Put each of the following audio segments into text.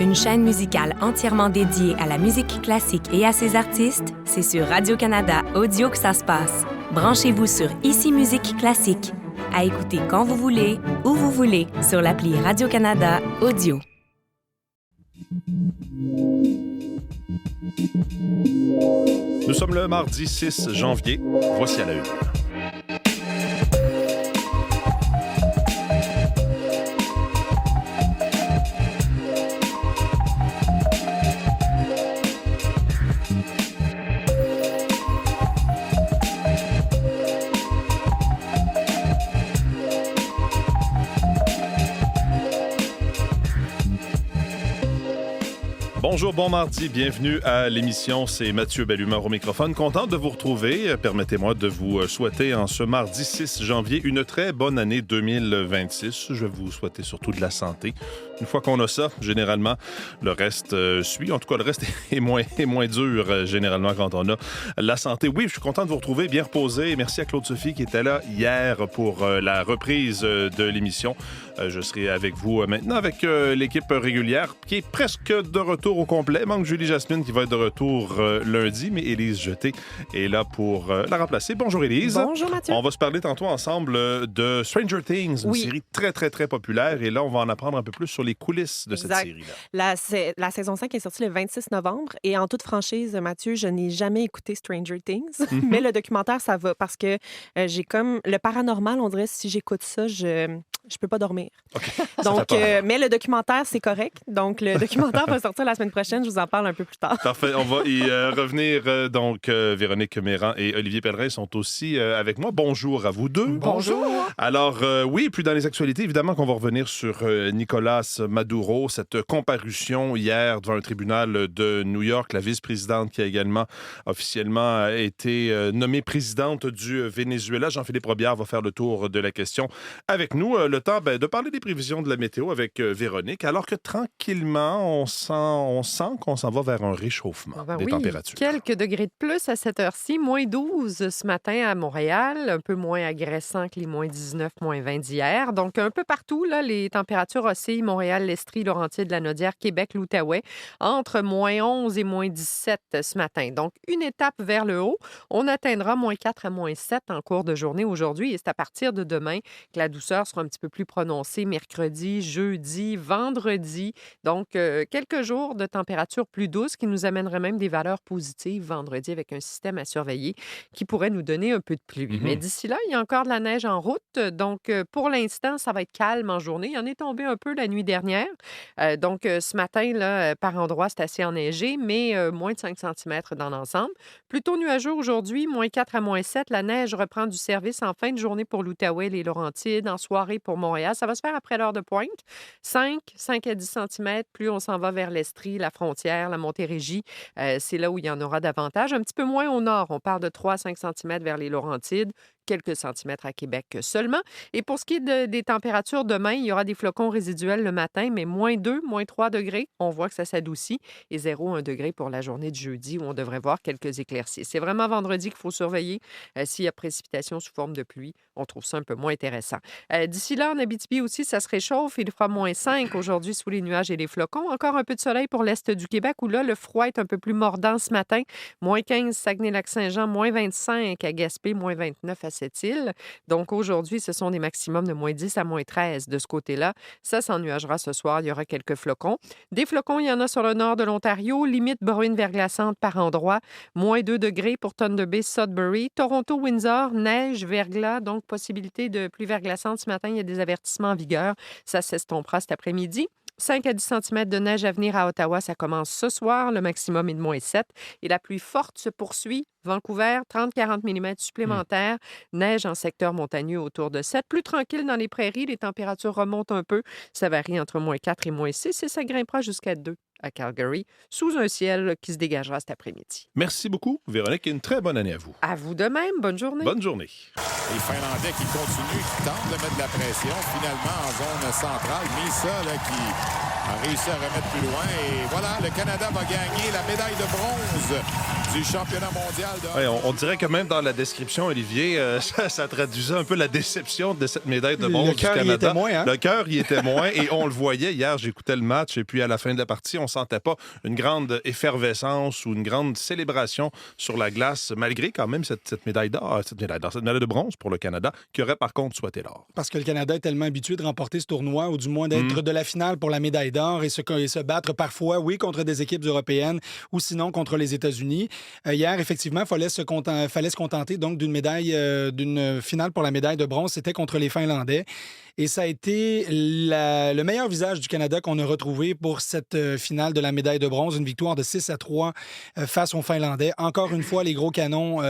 Une chaîne musicale entièrement dédiée à la musique classique et à ses artistes, c'est sur Radio-Canada Audio que ça se passe. Branchez-vous sur Ici Musique Classique. À écouter quand vous voulez, où vous voulez, sur l'appli Radio-Canada Audio. Nous sommes le mardi 6 janvier. Voici à la une. Bonjour, bon mardi, bienvenue à l'émission, c'est Mathieu Bellumeur au microphone. Content de vous retrouver. Permettez-moi de vous souhaiter en ce mardi 6 janvier une très bonne année 2026. Je vais vous souhaiter surtout de la santé. Une fois qu'on a ça, généralement, le reste suit. En tout cas, le reste est moins dur, généralement, quand on a la santé. Oui, je suis content de vous retrouver, bien reposé. Merci à Claude-Sophie qui était là hier pour la reprise de l'émission. Je serai avec vous maintenant avec l'équipe régulière qui est presque de retour au complet. Manque Julie Jasmine qui va être de retour lundi, mais Élise Jeté est là pour la remplacer. Bonjour Élise. Bonjour Mathieu. On va se parler tantôt ensemble de Stranger Things, une série très, très, très populaire. Et là, on va en apprendre un peu plus sur les coulisses de cette série-là. La saison 5 est sortie le 26 novembre. Et en toute franchise, Mathieu, je n'ai jamais écouté Stranger Things. Mais le documentaire, ça va parce que j'ai comme le paranormal, on dirait, si j'écoute ça, je peux pas dormir. Okay. Donc, mais le documentaire, c'est correct. Donc, le documentaire va sortir la semaine prochaine. Je vous en parle un peu plus tard. Parfait. On va y revenir. Donc, Véronique Méran et Olivier Pellerin sont aussi avec moi. Bonjour à vous deux. Bonjour. Alors, oui, puis dans les actualités, évidemment qu'on va revenir sur Nicolas Maduro, cette comparution hier devant un tribunal de New York, la vice-présidente qui a également officiellement été nommée présidente du Venezuela. Jean-Philippe Robillard va faire le tour de la question avec nous. Le temps de parler des prévisions de la météo avec Véronique, alors que tranquillement, on sent qu'on s'en va vers un réchauffement des températures. Quelques degrés de plus à cette heure-ci. Moins 12 ce matin à Montréal, un peu moins agressant que les moins 19, moins 20 d'hier. Donc, un peu partout, là, les températures oscillent. Montréal, l'Estrie, Laurentides, la Naudière, Québec, l'Outaouais, entre moins 11 et moins 17 ce matin. Donc, une étape vers le haut. On atteindra moins 4 à moins 7 en cours de journée aujourd'hui et c'est à partir de demain que la douceur sera un petit peu plus prononcée. Mercredi, jeudi, vendredi. Donc, quelques jours de température plus douce qui nous amènerait même des valeurs positives vendredi avec un système à surveiller qui pourrait nous donner un peu de pluie. Mais d'ici là, il y a encore de la neige en route. Donc, pour l'instant, ça va être calme en journée. Il en est tombé un peu la nuit dernière. Donc, ce matin, là, par endroits, c'est assez enneigé, mais moins de 5 cm dans l'ensemble. Plutôt nuageux aujourd'hui, moins 4 à moins 7. La neige reprend du service en fin de journée pour l'Outaouais, les Laurentides, en soirée pour Montréal. Ça va se faire après l'heure de pointe. 5 à 10 cm, plus on s'en va vers l'Estrie, la frontière, la Montérégie. C'est là où il y en aura davantage. Un petit peu moins au nord. On parle de 3 à 5 cm vers les Laurentides. Quelques centimètres à Québec seulement. Et pour ce qui est des températures, demain, il y aura des flocons résiduels le matin, mais moins 2, moins 3 degrés. On voit que ça s'adoucit. Et 0, 1 degré pour la journée de jeudi où on devrait voir quelques éclaircies. C'est vraiment vendredi qu'il faut surveiller. S'il y a précipitation sous forme de pluie, on trouve ça un peu moins intéressant. D'ici là, en Abitibi aussi, ça se réchauffe. Il fera moins 5 aujourd'hui sous les nuages et les flocons. Encore un peu de soleil pour l'est du Québec où là, le froid est un peu plus mordant ce matin. Moins 15, Saguenay-Lac-Saint-Jean, moins 25 à Gaspé, moins 29 à Sept-Îles. Donc aujourd'hui, ce sont des maximums de moins 10 à moins 13 de ce côté-là. Ça s'ennuagera ce soir. Il y aura quelques flocons. Des flocons, il y en a sur le nord de l'Ontario. Limite bruine verglaçante par endroit. Moins 2 degrés pour Thunder Bay, Sudbury. Toronto, Windsor, neige, verglas. Donc possibilité de pluie verglaçante ce matin. Il y a des avertissements en vigueur. Ça s'estompera cet après-midi. 5 à 10 cm de neige à venir à Ottawa. Ça commence ce soir. Le maximum est de moins 7. Et la pluie forte se poursuit. Vancouver, 30-40 mm supplémentaires. Neige en secteur montagneux autour de 7. Plus tranquille dans les prairies. Les températures remontent un peu. Ça varie entre moins 4 et moins 6 et ça grimpera jusqu'à 2 à Calgary, sous un ciel qui se dégagera cet après-midi. Merci beaucoup, Véronique, et une très bonne année à vous. À vous de même. Bonne journée. Bonne journée. Les Finlandais qui continuent, qui tentent de mettre de la pression, finalement en zone centrale. Mais ça, là, a réussi à remettre plus loin. Et voilà, le Canada va gagner la médaille de bronze du championnat mondial de hockey. Ouais, on dirait que même dans la description, Olivier, ça traduisait un peu la déception de cette médaille de bronze du Canada. Le cœur y était moins, hein? Le cœur y était moins et on le voyait hier, j'écoutais le match et puis à la fin de la partie, on sentait pas une grande effervescence ou une grande célébration sur la glace, malgré quand même cette médaille d'or, cette médaille de bronze pour le Canada, qui aurait par contre souhaité l'or. Parce que le Canada est tellement habitué de remporter ce tournoi, ou du moins d'être de la finale pour la médaille d'or et se battre parfois, oui, contre des équipes européennes ou sinon contre les États-Unis. Hier, effectivement, il fallait se contenter donc d'une finale pour la médaille de bronze. C'était contre les Finlandais. Et ça a été le meilleur visage du Canada qu'on a retrouvé pour cette finale de la médaille de bronze. Une victoire de 6-3 face aux Finlandais. Encore une fois, les gros canons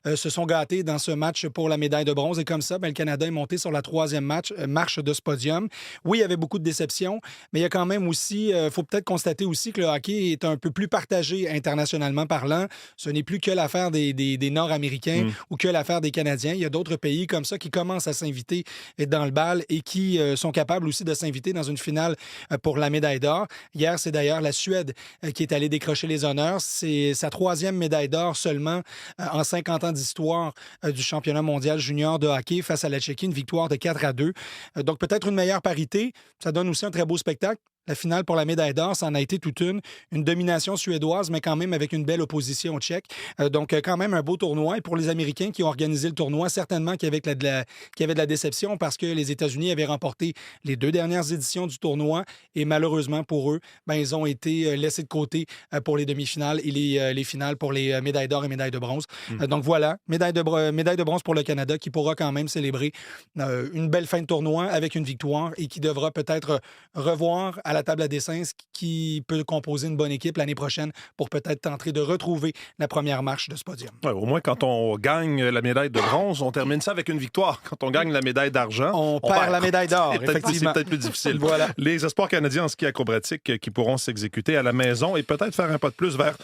se sont gâtés dans ce match pour la médaille de bronze. Et comme ça, le Canada est monté sur la troisième marche de ce podium. Oui, il y avait beaucoup de déceptions, mais il y a quand même aussi, faut peut-être constater aussi que le hockey est un peu plus partagé internationalement parlant. Ce n'est plus que l'affaire des Nord-Américains ou que l'affaire des Canadiens. Il y a d'autres pays comme ça qui commencent à s'inviter dans le bal et qui sont capables aussi de s'inviter dans une finale pour la médaille d'or. Hier, c'est d'ailleurs la Suède qui est allée décrocher les honneurs. C'est sa troisième médaille d'or seulement en 50 ans d'histoire du championnat mondial junior de hockey face à la Tchéquie, une victoire de 4-2. Donc peut-être une meilleure parité. Ça donne aussi un très beau spectacle. La finale pour la médaille d'or, ça en a été toute une domination suédoise, mais quand même avec une belle opposition aux Tchèques. Donc, quand même un beau tournoi. Et pour les Américains qui ont organisé le tournoi, certainement qu'il y avait de la déception parce que les États-Unis avaient remporté les 2 dernières éditions du tournoi et malheureusement pour eux, ils ont été laissés de côté pour les demi-finales et les finales pour les médailles d'or et médailles de bronze. Donc, voilà, médaille de bronze pour le Canada qui pourra quand même célébrer une belle fin de tournoi avec une victoire et qui devra peut-être revoir à la table à dessin qui peut composer une bonne équipe l'année prochaine pour peut-être tenter de retrouver la première marche de ce podium. Ouais, au moins, quand on gagne la médaille de bronze, on termine ça avec une victoire. Quand on gagne la médaille d'argent, on perd la médaille d'or, effectivement. C'est peut-être plus difficile. Voilà. Les espoirs canadiens en ski acrobatique qui pourront s'exécuter à la maison et peut-être faire un pas de plus vers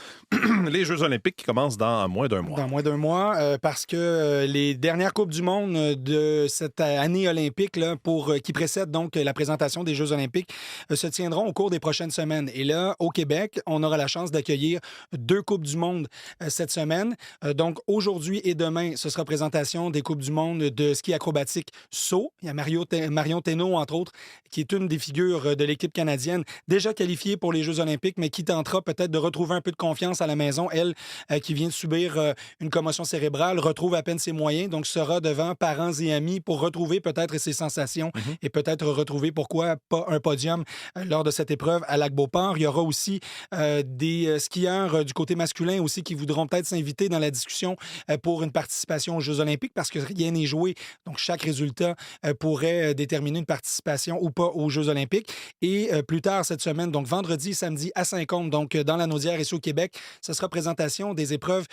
les Jeux olympiques qui commencent dans moins d'un mois. Dans moins d'un mois, parce que les dernières Coupes du monde de cette année olympique là, qui précède donc la présentation des Jeux olympiques se tiendront au cours des prochaines semaines. Et là, au Québec, on aura la chance d'accueillir 2 Coupes du monde cette semaine. Donc, aujourd'hui et demain, ce sera présentation des Coupes du monde de ski acrobatique saut. Il y a Marion Thénault, entre autres, qui est une des figures de l'équipe canadienne, déjà qualifiée pour les Jeux olympiques, mais qui tentera peut-être de retrouver un peu de confiance à la maison. Elle, qui vient de subir une commotion cérébrale, retrouve à peine ses moyens, donc sera devant parents et amis pour retrouver peut-être ses sensations et peut-être retrouver pourquoi pas un podium lors de cette épreuve à Lac-Beauport. Il y aura aussi des skieurs du côté masculin aussi qui voudront peut-être s'inviter dans la discussion pour une participation aux Jeux olympiques parce que rien n'est joué. Donc, chaque résultat pourrait déterminer une participation ou pas aux Jeux olympiques. Et plus tard cette semaine, donc vendredi et samedi à Saint-Côme, donc dans la Naudière ici au Québec, ce sera présentation des épreuves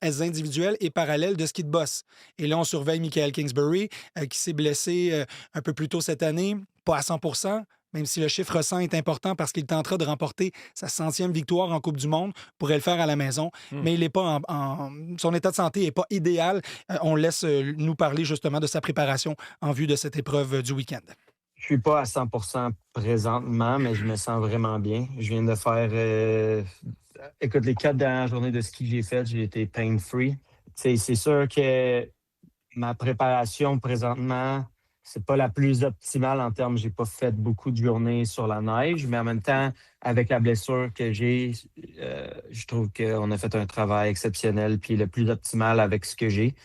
individuelles et parallèles de ski de boss. Et là, on surveille Michael Kingsbury qui s'est blessé un peu plus tôt cette année, pas à 100%, même si le chiffre 100 est important parce qu'il tentera de remporter sa 100e victoire en Coupe du monde, pourrait le faire à la maison, mais il n'est pas son état de santé n'est pas idéal. On laisse nous parler justement de sa préparation en vue de cette épreuve du week-end. Je suis pas à 100% présentement, mais je me sens vraiment bien. Je viens de faire... Écoute, les 4 dernières journées de ski que j'ai faites, j'ai été pain-free. C'est sûr que ma préparation présentement... C'est pas la plus optimale en termes, j'ai pas fait beaucoup de journées sur la neige, mais en même temps, avec la blessure que j'ai, je trouve qu'on a fait un travail exceptionnel puis le plus optimal avec ce que j'ai.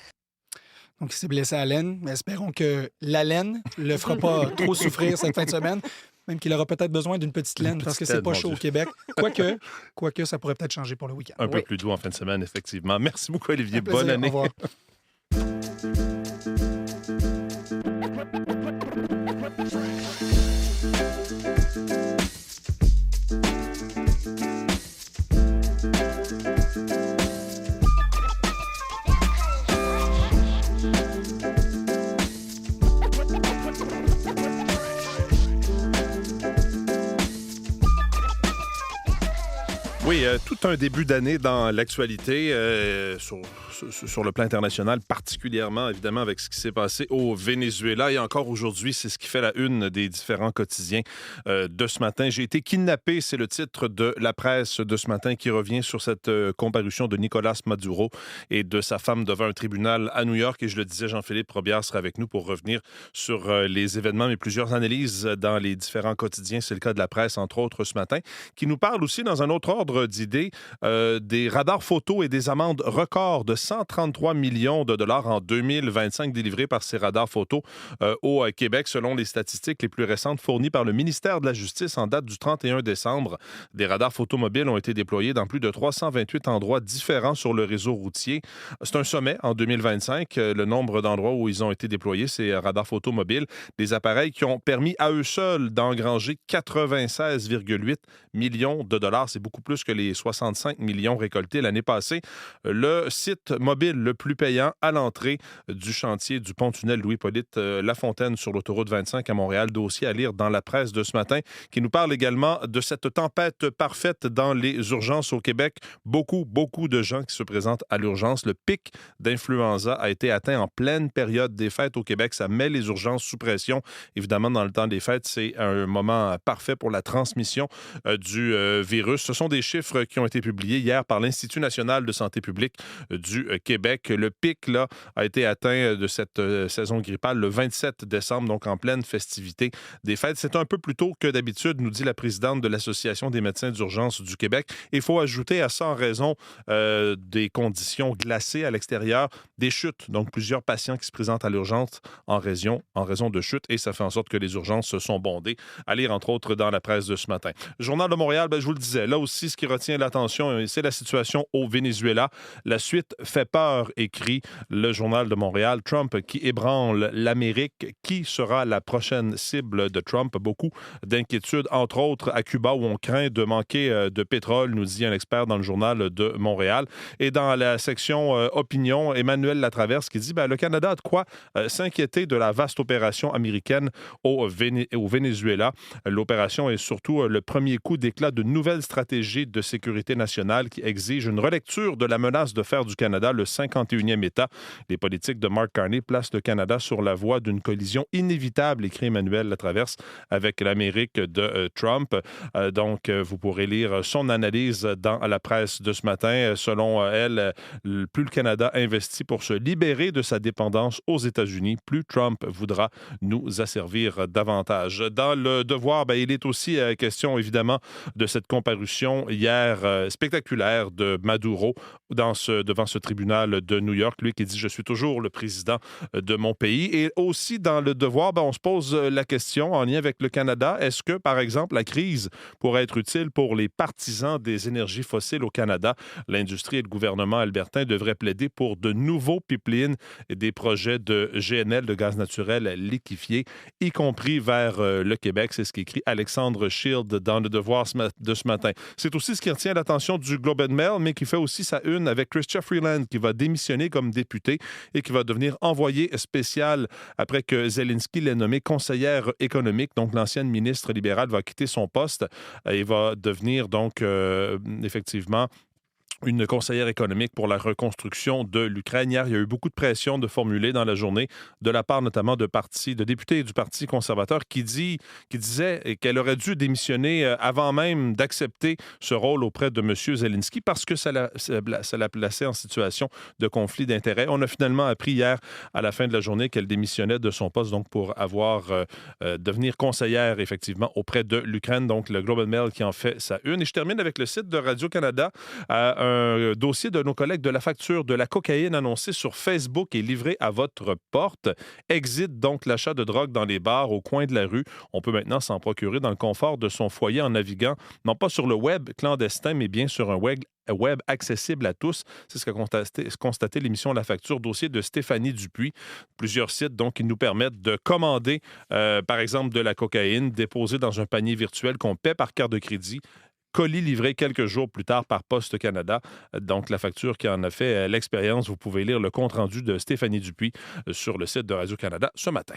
Donc, il s'est blessé à l'aine, mais espérons que la laine ne le fera pas trop souffrir cette fin de semaine, même qu'il aura peut-être besoin d'une petite laine parce que c'est pas chaud au Québec. Quoique, ça pourrait peut-être changer pour le week-end. Un peu plus doux en fin de semaine, effectivement. Merci beaucoup, Olivier. Bonne année. Au revoir. Oui, tout un début d'année dans l'actualité, sur le plan international, particulièrement évidemment avec ce qui s'est passé au Venezuela. Et encore aujourd'hui, c'est ce qui fait la une des différents quotidiens de ce matin. J'ai été kidnappé, c'est le titre de la presse de ce matin qui revient sur cette comparution de Nicolás Maduro et de sa femme devant un tribunal à New York. Et je le disais, Jean-Philippe Robillard sera avec nous pour revenir sur les événements, mais plusieurs analyses dans les différents quotidiens. C'est le cas de la presse, entre autres, ce matin, qui nous parle aussi dans un autre ordre d'idées des radars photo et des amendes records de 133 millions de dollars en 2025 délivrés par ces radars photo au Québec, selon les statistiques les plus récentes fournies par le ministère de la Justice en date du 31 décembre. Des radars photo mobiles ont été déployés dans plus de 328 endroits différents sur le réseau routier. C'est un sommet en 2025, le nombre d'endroits où ils ont été déployés, ces radars photo mobiles, des appareils qui ont permis à eux seuls d'engranger 96,8 millions de dollars. C'est beaucoup plus que les 65 millions récoltés l'année passée. Le site mobile le plus payant à l'entrée du chantier du pont-tunnel Louis-Hippolyte Lafontaine sur l'autoroute 25 à Montréal. Dossier à lire dans la presse de ce matin qui nous parle également de cette tempête parfaite dans les urgences au Québec. Beaucoup de gens qui se présentent à l'urgence. Le pic d'influenza a été atteint en pleine période des fêtes au Québec. Ça met les urgences sous pression. Évidemment, dans le temps des fêtes, c'est un moment parfait pour la transmission du virus. Ce sont des chiffres qui ont été publiés hier par l'Institut national de santé publique du Québec. Le pic là, a été atteint de cette saison grippale le 27 décembre, donc en pleine festivité des fêtes. C'est un peu plus tôt que d'habitude, nous dit la présidente de l'Association des médecins d'urgence du Québec. Il faut ajouter à ça, en raison des conditions glacées à l'extérieur, des chutes. Donc, plusieurs patients qui se présentent à l'urgence en raison de chutes, et ça fait en sorte que les urgences se sont bondées. À lire, entre autres, dans la presse de ce matin. Journal de Montréal, je vous le disais, là aussi, ce qui retient l'attention, c'est la situation au Venezuela. La suite fait peur, écrit le Journal de Montréal. Trump qui ébranle l'Amérique. Qui sera la prochaine cible de Trump? Beaucoup d'inquiétudes, entre autres à Cuba, où on craint de manquer de pétrole, nous dit un expert dans le Journal de Montréal. Et dans la section opinion, Emmanuel Latraverse qui dit le Canada a de quoi s'inquiéter de la vaste opération américaine au Venezuela. L'opération est surtout le premier coup d'éclat de nouvelles stratégies de sécurité nationale qui exigent une relecture de la menace de faire du Canada le 51e État. Les politiques de Mark Carney placent le Canada sur la voie d'une collision inévitable, écrit Emmanuel Latraverse, avec l'Amérique de Trump. Donc, vous pourrez lire son analyse dans la presse de ce matin. Selon elle, plus le Canada investit pour se libérer de sa dépendance aux États-Unis, plus Trump voudra nous asservir davantage. Dans le Devoir, il est aussi question, évidemment, de cette comparution hier spectaculaire de Maduro devant ce tribunal de New York. Lui qui dit « Je suis toujours le président de mon pays ». Et aussi dans le Devoir, on se pose la question en lien avec le Canada. Est-ce que, par exemple, la crise pourrait être utile pour les partisans des énergies fossiles au Canada? L'industrie et le gouvernement albertain devraient plaider pour de nouveaux pipelines et des projets de GNL, de gaz naturel liquéfié, y compris vers le Québec. C'est ce qu'écrit Alexandre Shield dans le Devoir de ce matin. C'est aussi ce qui retient l'attention du Globe and Mail, mais qui fait aussi sa une avec Chrystia Freeland, qui va démissionner comme député et qui va devenir envoyée spéciale après que Zelensky l'ait nommée conseillère économique. Donc, l'ancienne ministre libérale va quitter son poste et va devenir donc effectivement une conseillère économique pour la reconstruction de l'Ukraine. Hier, il y a eu beaucoup de pression de formuler dans la journée de la part notamment de députés du Parti conservateur qui disaient qu'elle aurait dû démissionner avant même d'accepter ce rôle auprès de M. Zelensky parce que ça la plaçait en situation de conflit d'intérêts. On a finalement appris hier à la fin de la journée qu'elle démissionnait de son poste donc pour devenir conseillère effectivement auprès de l'Ukraine. Donc, le Globe and Mail qui en fait sa une. Et je termine avec le site de Radio-Canada. Un dossier de nos collègues de la facture de la cocaïne annoncée sur Facebook et livrée à votre porte. Exit donc l'achat de drogue dans les bars au coin de la rue. On peut maintenant s'en procurer dans le confort de son foyer en naviguant, non pas sur le web clandestin, mais bien sur un web accessible à tous. C'est ce qu'a constaté l'émission La Facture, dossier de Stéphanie Dupuis. Plusieurs sites donc qui nous permettent de commander, par exemple, de la cocaïne déposée dans un panier virtuel qu'on paie par carte de crédit. Colis livré quelques jours plus tard par Poste Canada. Donc, La Facture qui en a fait l'expérience. Vous pouvez lire le compte-rendu de Stéphanie Dupuis sur le site de Radio-Canada ce matin.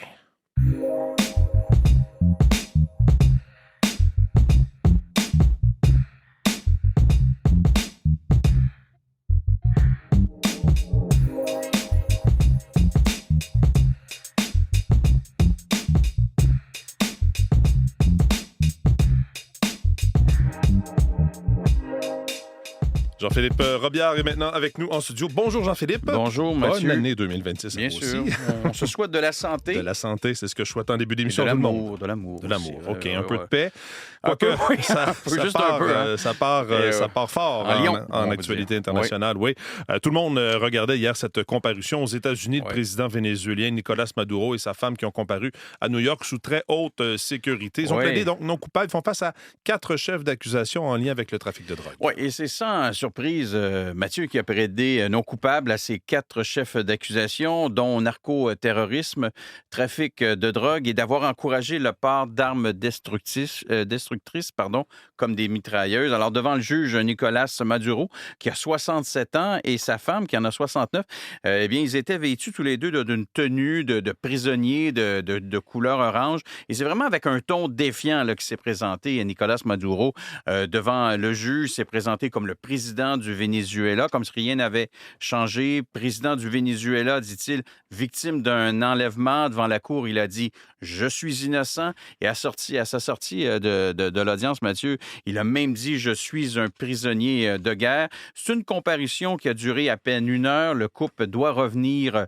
Jean-Philippe Robillard est maintenant avec nous en studio. Bonjour Jean-Philippe. Bonjour Mathieu. Bonne année 2026 Bien sûr. Aussi. On se souhaite de la santé. De la santé, c'est ce que je souhaite en début d'émission. De l'amour. De l'amour. OK, un peu de paix. Un peu, oui, juste un peu. Hein. Ça part fort en actualité internationale. Oui. Tout le monde regardait hier cette comparution aux États-Unis. Le président vénézuélien Nicolás Maduro et sa femme qui ont comparu à New York sous très haute sécurité. Ils ont plaidé donc non coupables. Ils font face à 4 chefs d'accusation en lien avec le trafic de drogue. Oui, et c'est sans surprise, Mathieu, qui a plaidé non coupable à ces 4 chefs d'accusation, dont narcoterrorisme, trafic de drogue et d'avoir encouragé le port d'armes destructrices, comme des mitrailleuses. Alors, devant le juge Nicolás Maduro, qui a 67 ans, et sa femme, qui en a 69, eh bien, ils étaient vêtus tous les deux d'une tenue de prisonniers de couleur orange. Et c'est vraiment avec un ton défiant là, qui s'est présenté Nicolás Maduro devant le juge, s'est présenté comme le président du Venezuela, comme si rien n'avait changé. Président du Venezuela, dit-il, victime d'un enlèvement devant la cour, il a dit « Je suis innocent ». Et à sa sortie de l'audience, Mathieu, il a même dit « Je suis un prisonnier de guerre ». C'est une comparution qui a duré à peine 1 heure. Le couple doit revenir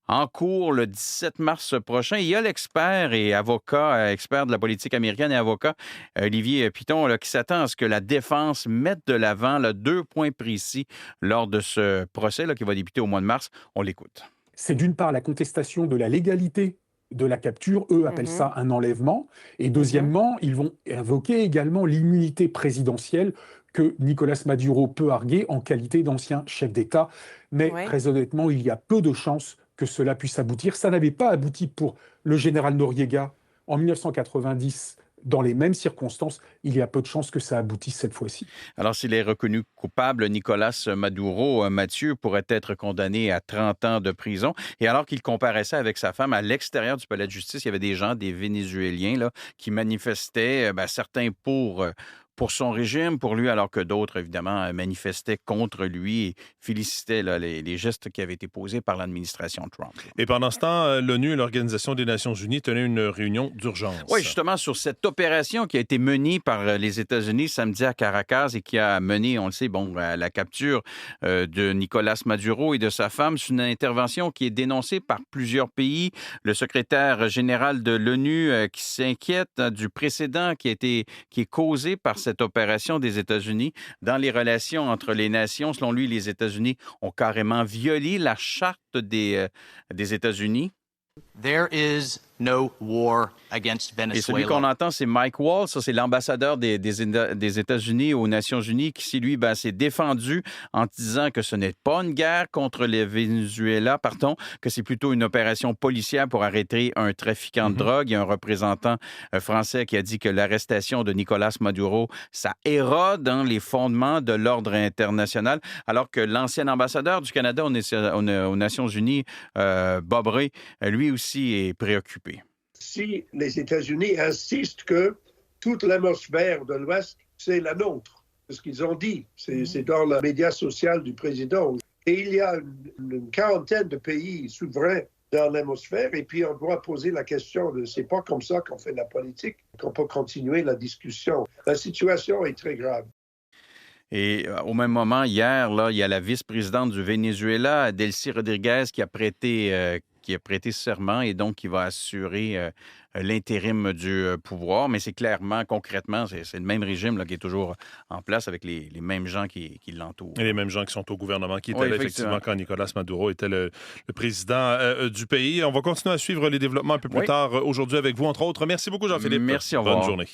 en cours le 17 mars prochain. Il y a l'expert et avocat, expert de la politique américaine et avocat, Olivier Piton, là, qui s'attend à ce que la défense mette de l'avant 2 points précis lors de ce procès là, qui va débuter au mois de mars. On l'écoute. C'est d'une part la contestation de la légalité de la capture, eux appellent ça un enlèvement, et deuxièmement, ils vont invoquer également l'immunité présidentielle que Nicolás Maduro peut arguer en qualité d'ancien chef d'État. Mais très honnêtement, il y a peu de chances que cela puisse aboutir. Ça n'avait pas abouti pour le général Noriega en 1990 dans les mêmes circonstances. Il y a peu de chances que ça aboutisse cette fois-ci. Alors, s'il est reconnu coupable, Nicolás Maduro, Mathieu, pourrait être condamné à 30 ans de prison. Et alors qu'il comparaissait avec sa femme à l'extérieur du palais de justice, il y avait des gens, des Vénézuéliens, là, qui manifestaient, certains pour son régime, pour lui, alors que d'autres, évidemment, manifestaient contre lui et félicitaient là, les gestes qui avaient été posés par l'administration Trump. Et pendant ce temps, l'ONU, l'Organisation des Nations unies, tenait une réunion d'urgence. Oui, justement, sur cette opération qui a été menée par les États-Unis samedi à Caracas et qui a mené, on le sait, à la capture de Nicolás Maduro et de sa femme. C'est une intervention qui est dénoncée par plusieurs pays. Le secrétaire général de l'ONU qui s'inquiète du précédent qui est causé par cette opération des États-Unis dans les relations entre les nations. Selon lui, les États-Unis ont carrément violé la charte des États-Unis. There is no war against Venezuela. Et celui qu'on entend, c'est Mike Waltz, ça, c'est l'ambassadeur des États-Unis aux Nations unies, qui, lui, s'est défendu en disant que ce n'est pas une guerre contre le Venezuela, que c'est plutôt une opération policière pour arrêter un trafiquant de drogue. Il y a un représentant français qui a dit que l'arrestation de Nicolás Maduro, ça érode les fondements de l'ordre international, alors que l'ancien ambassadeur du Canada aux Nations unies, Bob Ray, lui aussi est préoccupé. Si les États-Unis insistent que toute l'hémisphère de l'Ouest, c'est la nôtre, c'est ce qu'ils ont dit, c'est dans le média social du président. Et il y a une quarantaine de pays souverains dans l'hémisphère, et puis on doit poser la question de c'est pas comme ça qu'on fait la politique, qu'on peut continuer la discussion. La situation est très grave. Et au même moment, hier, là, il y a la vice-présidente du Venezuela, Delcy Rodriguez, qui a prêté serment et donc qui va assurer l'intérim du pouvoir. Mais c'est clairement, concrètement, c'est le même régime là, qui est toujours en place avec les mêmes gens qui l'entourent. Et les mêmes gens qui sont au gouvernement, qui étaient là, effectivement, quand Nicolás Maduro était le président du pays. On va continuer à suivre les développements un peu plus tard aujourd'hui avec vous, entre autres. Merci beaucoup, Jean-Philippe. Merci, au revoir. Bonne journée.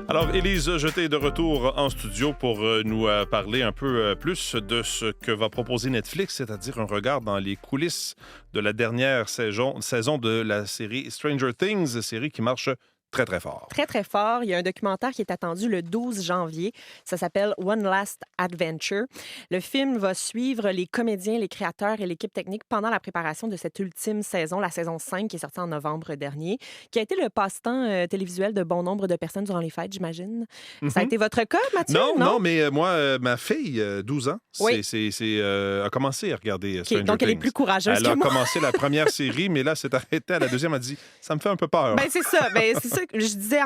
Alors, Élise Jeté est de retour en studio pour nous parler un peu plus de ce que va proposer Netflix, c'est-à-dire un regard dans les coulisses de la dernière saison de la série Stranger Things, série qui marche très, très fort. Très, très fort. Il y a un documentaire qui est attendu le 12 janvier. Ça s'appelle One Last Adventure. Le film va suivre les comédiens, les créateurs et l'équipe technique pendant la préparation de cette ultime saison, la saison 5, qui est sortie en novembre dernier, qui a été le passe-temps télévisuel de bon nombre de personnes durant les fêtes, j'imagine. Ça a été votre cas, Mathieu? Non, mais moi, ma fille, 12 ans, Oui. a commencé à regarder Stranger donc, elle est Things. plus courageuse Elle que a moi. commencé la première série, mais là, c'est arrêté à la deuxième. Elle a dit, ça me fait un peu peur. Ben, c'est ça. C'est ça que je disais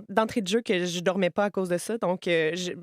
d'entrée de jeu que je dormais pas à cause de ça. Donc,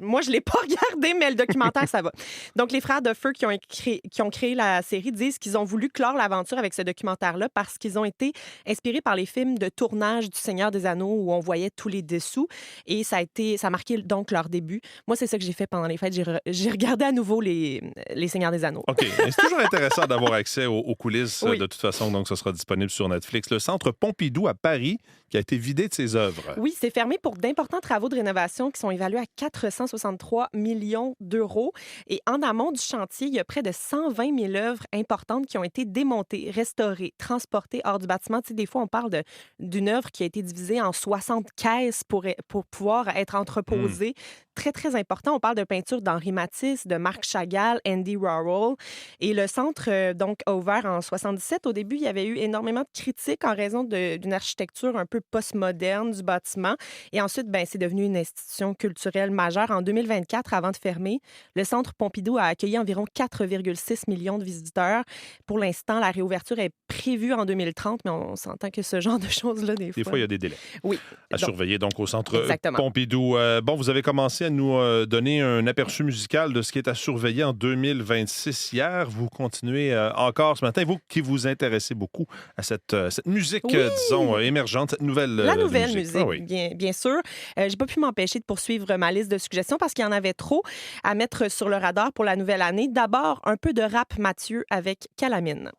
moi, je l'ai pas regardé, mais le documentaire, ça va. Donc, les frères Duffer qui ont créé la série disent qu'ils ont voulu clore l'aventure avec ce documentaire-là parce qu'ils ont été inspirés par les films de tournage du Seigneur des Anneaux où on voyait tous les dessous. Et ça a marqué donc leur début. Moi, c'est ça que j'ai fait pendant les fêtes. J'ai regardé à nouveau les Seigneurs des Anneaux. OK. Mais c'est toujours intéressant d'avoir accès aux coulisses, Oui. de toute façon. Donc, ça sera disponible sur Netflix. Le Centre Pompidou à Paris qui a été vidé de ses œuvres. Oui, c'est fermé pour d'importants travaux de rénovation qui sont évalués à 463 millions d'euros. Et en amont du chantier, il y a près de 120 000 œuvres importantes qui ont été démontées, restaurées, transportées hors du bâtiment. Tu sais, des fois, on parle d'une œuvre qui a été divisée en 60 caisses pour pouvoir être entreposée. Très, très important. On parle de peintures d'Henri Matisse, de Marc Chagall, Andy Warhol. Et le centre, donc, a ouvert en 77. Au début, il y avait eu énormément de critiques en raison d'une architecture un peu postmoderne du bâtiment. Et ensuite, c'est devenu une institution culturelle majeure. En 2024, avant de fermer, le Centre Pompidou a accueilli environ 4,6 millions de visiteurs. Pour l'instant, la réouverture est prévue en 2030, mais on s'entend que ce genre de choses-là, des fois... Des fois, il y a des délais. Oui. À surveiller, donc, au Centre Exactement. Pompidou. Vous avez commencé à nous donner un aperçu musical de ce qui est à surveiller en 2026 hier. Vous continuez encore ce matin, vous qui vous intéressez beaucoup à cette musique, disons, émergente, cette nouvelle La nouvelle musique, Ah oui. bien sûr. J'ai pas pu m'empêcher de poursuivre ma liste de suggestions parce qu'il y en avait trop à mettre sur le radar pour la nouvelle année. D'abord, un peu de rap, Mathieu, avec Calamine.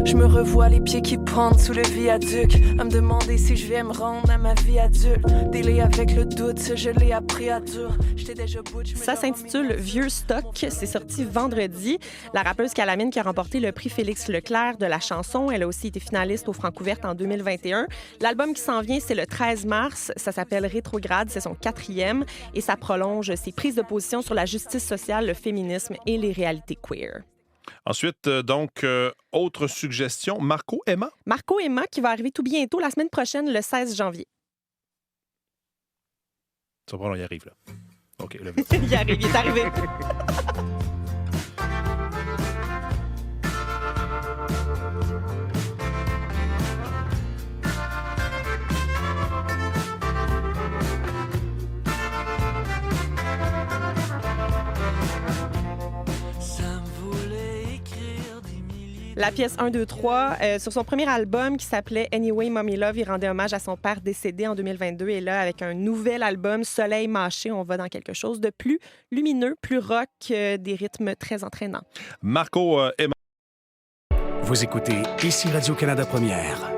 Je me revois les pieds qui pendent sous le viaduc, à me demander si je vais me rendre à ma vie adulte. Délai avec le doute, je l'ai appris à dur. J'étais déjà bout. Ça s'intitule Vieux Stock. C'est sorti vendredi. La rappeuse Calamine qui a remporté le prix Félix Leclerc de la chanson. Elle a aussi été finaliste au Francouverte en 2021. L'album qui s'en vient, c'est le 13 mars. Ça s'appelle Rétrograde. C'est son 4e et ça prolonge ses prises de position sur la justice sociale, le féminisme et les réalités queer. Ensuite, autre suggestion, Marco Emma. Marco Emma qui va arriver tout bientôt, la semaine prochaine, le 16 janvier. Ça va, on y arrive, là. OK, là. Il est arrivé. La pièce 1, 2, 3, sur son premier album qui s'appelait Anyway, Mommy Love, il rendait hommage à son père décédé en 2022. Et là, avec un nouvel album, Soleil mâché, on va dans quelque chose de plus lumineux, plus rock, des rythmes très entraînants. Marco Emma. Vous écoutez ici Radio-Canada Première.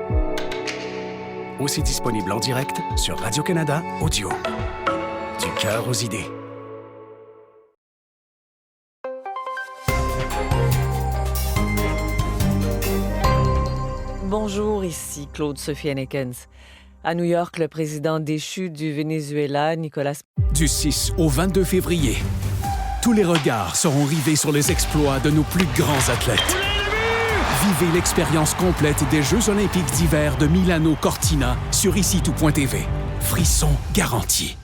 Aussi disponible en direct sur Radio-Canada Audio. Du cœur aux idées. Bonjour, ici Claude-Sophie Hennekens. À New York, le président déchu du Venezuela, Nicolas... Du 6 au 22 février, tous les regards seront rivés sur les exploits de nos plus grands athlètes. Vivez l'expérience complète des Jeux olympiques d'hiver de Milano-Cortina sur ICITO.tv. Frisson garanti.